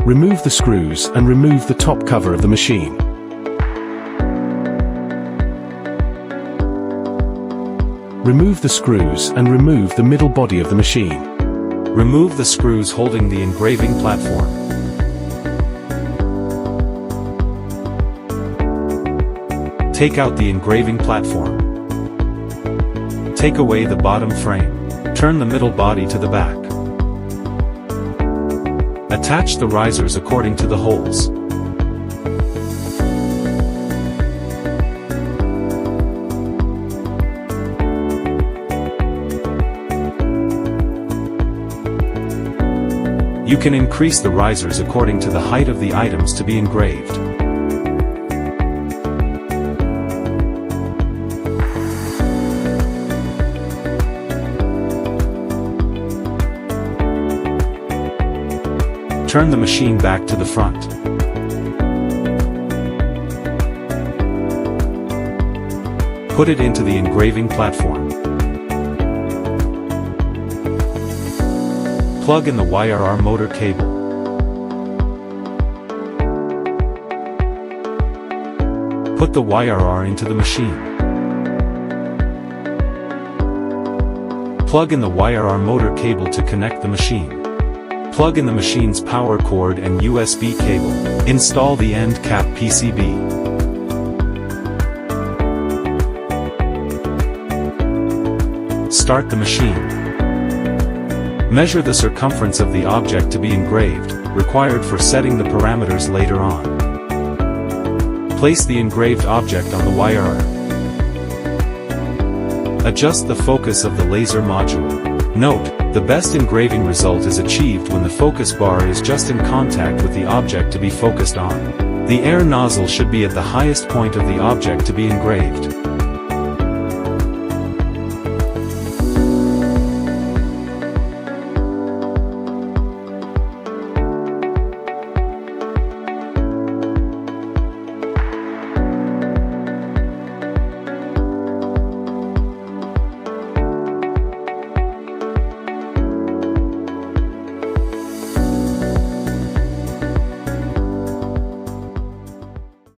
Remove the screws and remove the top cover of the machine. Remove the screws and remove the middle body of the machine. Remove the screws holding the engraving platform. Take out the engraving platform. Take away the bottom frame. Turn the middle body to the back. Attach the risers according to the holes. You can increase the risers according to the height of the items to be engraved. Turn the machine back to the front. Put it into the engraving platform. Plug in the YRR motor cable. Put the YRR into the machine. Plug in the YRR motor cable to connect the machine. Plug in the machine's power cord and USB cable. Install the end cap PCB. Start the machine. Measure the circumference of the object to be engraved, required for setting the parameters later on. Place the engraved object on the YRR. Adjust the focus of the laser module. Note, the best engraving result is achieved when the focus bar is just in contact with the object to be focused on. The air nozzle should be at the highest point of the object to be engraved.